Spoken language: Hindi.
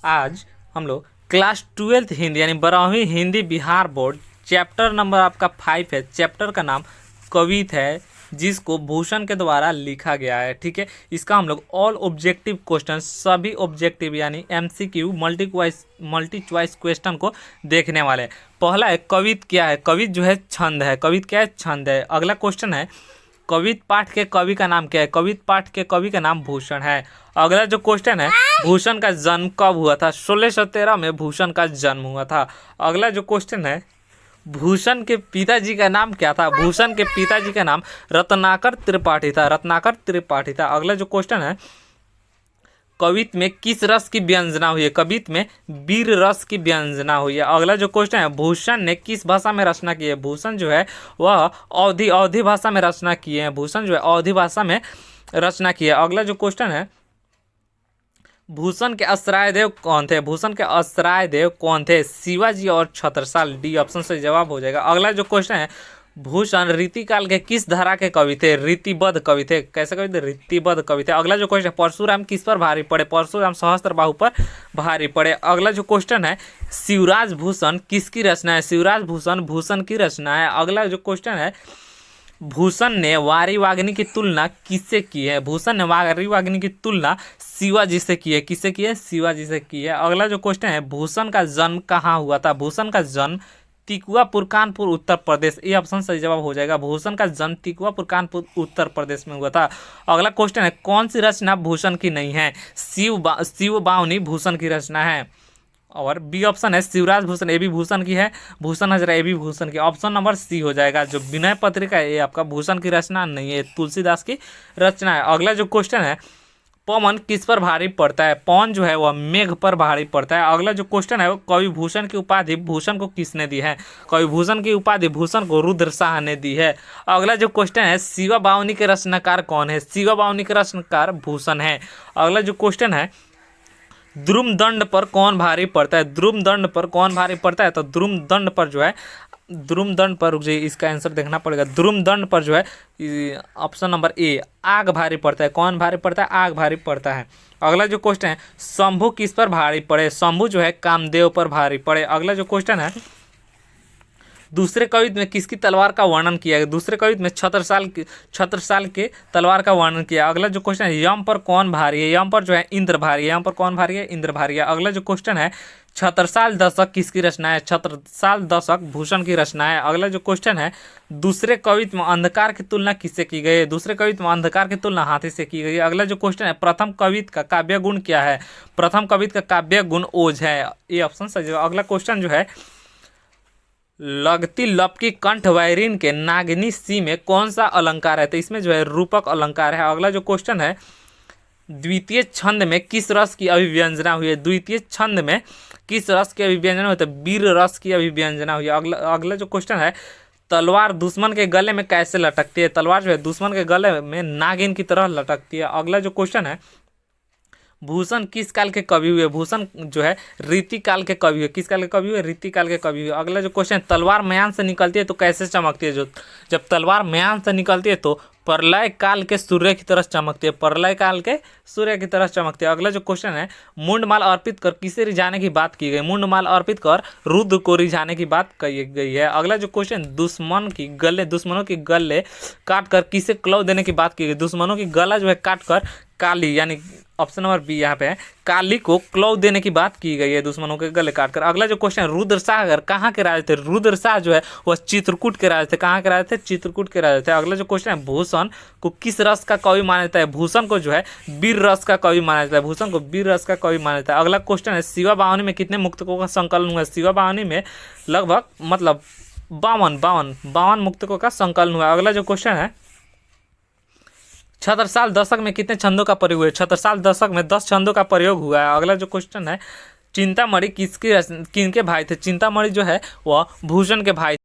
आज हम लोग क्लास 12th हिंदी यानी 12वीं Hindi Bihar board chapter number आपका 5 है। चैप्टर का नाम कवित है, जिसको भूषण के द्वारा लिखा गया है। ठीक है, इसका हम लोग ऑल ऑब्जेक्टिव क्वेश्चन, सभी ऑब्जेक्टिव यानी एमसीक्यू मल्टी चॉइस क्वेश्चन को देखने वाले हैं। पहला है कवित क्या है। कवित जो है छंद है। कवित क्या है? छंद है। अगला क्वेश्चन है कवित पाठ के कवि का नाम क्या है। कवित पाठ के कवि का नाम भूषण है। अगला जो क्वेश्चन है भूषण का जन्म कब हुआ था। 1613 में भूषण का जन्म हुआ था। अगला जो क्वेश्चन है भूषण के पिताजी का नाम क्या था। भूषण के पिताजी का नाम रत्नाकर त्रिपाठी था। रत्नाकर त्रिपाठी था। अगला जो क्वेश्चन है कवित में किस रस की व्यंजना हुई है। कवित में वीर रस की व्यंजना हुई है। अगला जो क्वेश्चन है भूषण ने किस भाषा में रचना की है। भूषण जो है वह अवधी भाषा में रचना किए हैं। भूषण जो है अवधी भाषा में रचना की है। अगला जो क्वेश्चन है भूषण के आश्रय देव कौन थे। भूषण के आश्रय देव कौन थे। शिवाजी और छत्रसाल। डी ऑप्शन से जवाब हो जाएगा। अगला जो क्वेश्चन है भूषण रीतिकाल के किस धारा के कवि थे। रीतिबद्ध कवि थे। कैसे कवि थे? रीतिबद्ध कवि थे। अगला जो क्वेश्चन है परशुराम किस पर भारी पड़े। परशुराम सहस्त्रबाहु पर भारी पड़े। अगला जो क्वेश्चन है शिवराज भूषण किसकी रचना है। शिवराज भूषण भूषण की रचना है। अगला जो क्वेश्चन है भूषण ने वारिवाग्नि की तुलना किससे की है। भूषण ने वारिवाग्नि की तुलना शिवाजी से की है। किससे की है? शिवाजी से की है। अगला जो क्वेश्चन है भूषण का जन्म कहाँ हुआ था। भूषण का जन्म तिकुआपुर कानपुर उत्तर प्रदेश। ये ऑप्शन सही जवाब हो जाएगा। भूषण का जन्म तिकुआपुर कानपुर उत्तर प्रदेश में हुआ था। अगला क्वेश्चन है कौन सी रचना भूषण की नहीं है। शिव बावनी भूषण की रचना है। और बी ऑप्शन है शिवराज भूषण, ये भी भूषण की है। भूषण हजरा ये भी भूषण की। ऑप्शन नंबर सी हो जाएगा। जो विनय पत्रिका है ये आपका भूषण की रचना नहीं है, तुलसीदास की रचना है। अगला जो क्वेश्चन है पवन किस पर भारी पड़ता है। पवन जो है वह मेघ पर भारी पड़ता है। अगला जो क्वेश्चन है वो कवि भूषण की उपाधि भूषण को किसने दी है। कवि भूषण की उपाधि भूषण को रुद्र शाह ने दी है। अगला जो क्वेश्चन है शिवा बावनी के रचनाकार कौन है। शिवा बावनी के रचनाकार भूषण है। अगला जो क्वेश्चन है द्रुम दंड पर कौन भारी पड़ता है। द्रुम दंड पर कौन भारी पड़ता है। तो द्रुम दंड पर जो है द्रुम दंड पर, रुक जाइए इसका आंसर देखना पड़ेगा। द्रुम दंड पर जो है ऑप्शन नंबर ए आग भारी पड़ता है। कौन भारी पड़ता है? आग भारी पड़ता है। अगला जो क्वेश्चन है शंभु किस पर भारी पड़े। शंभु जो है कामदेव पर भारी पड़े। अगला जो क्वेश्चन है दूसरे कवित में किसकी तलवार का वर्णन किया है। दूसरे कवित में छत्रसाल के तलवार का वर्णन किया। अगला जो क्वेश्चन है यम पर कौन भारी है। यम पर जो है इंद्र भारी है। यम पर कौन भारी है? इंद्र भारी है। अगला जो क्वेश्चन है छत्रसाल दशक किसकी रचना है। छत्रसाल दशक भूषण की रचना है। अगला जो क्वेश्चन है दूसरे कवित में अंधकार की तुलना किससे की गई है। दूसरे कवित में अंधकार की तुलना हाथी से की गई है। अगला जो क्वेश्चन है प्रथम कवित का काव्य गुण क्या है। प्रथम कवित का काव्य गुण ओज है। ये ऑप्शन सही है। अगला क्वेश्चन जो है लगती लपकी कंठ वैरिन के नागिनी सी में कौन सा अलंकार है। तो इसमें जो है रूपक अलंकार है। अगला जो क्वेश्चन है द्वितीय छंद में किस रस की अभिव्यंजना हुई है। द्वितीय छंद में किस रस की अभिव्यंजना हुई है। तो वीर रस की अभिव्यंजना हुई है। अगला जो क्वेश्चन है तलवार दुश्मन के गले में कैसे लटकती है। तलवार जो है दुश्मन के गले में नागिन की तरह लटकती है। अगला जो क्वेश्चन है भूषण किस काल के कवि हुए। भूषण जो है रीति काल के कवि हुए। किस काल के कवि हुए? रीति काल के कवि हुए। अगला जो क्वेश्चन है तलवार म्यान से निकलती है तो कैसे चमकती है। जो जब तलवार म्यान से निकलती है तो प्रलय काल के सूर्य की तरह चमकती है। प्रलय काल के सूर्य की तरह चमकती है। अगला जो क्वेश्चन है मुंडमाल अर्पित कर किसे रिझाने की बात की गई। मुंडमाल अर्पित कर रुद्र को रिझाने की बात कही गई है। अगला जो क्वेश्चन दुश्मनों की गले काट कर किसे क्लव देने की बात की गई। दुश्मनों की गला जो है काट कर काली यानी ऑप्शन नंबर बी यहाँ पे है काली को क्लव देने की बात की गई है दुश्मनों के गले काटकर। अगला जो क्वेश्चन रुद्र शाह अगर कहाँ के राजा थे। रुद्र शाह जो है वह चित्रकूट के राजा थे। कहाँ के राजा थे? चित्रकूट के राजा थे। अगला जो क्वेश्चन है भूषण को किस रस का कवि माना जाता है। भूषण को जो है वीर रस का कवि माना जाता है। भूषण को वीर रस का कवि माना जाता है। अगला क्वेश्चन है शिवा बावनी में कितने मुक्तकों का संकलन हुआ। शिवा बावनी में लगभग मतलब 52 मुक्तकों का संकलन हुआ। अगला जो क्वेश्चन है छत्रसाल दशक में कितने छंदों का प्रयोग हुआ। छत्रसाल दशक में 10 छंदों का प्रयोग हुआ है। अगला जो क्वेश्चन है चिंतामणि किनके भाई थे। चिंतामणि जो है वह भूषण के भाई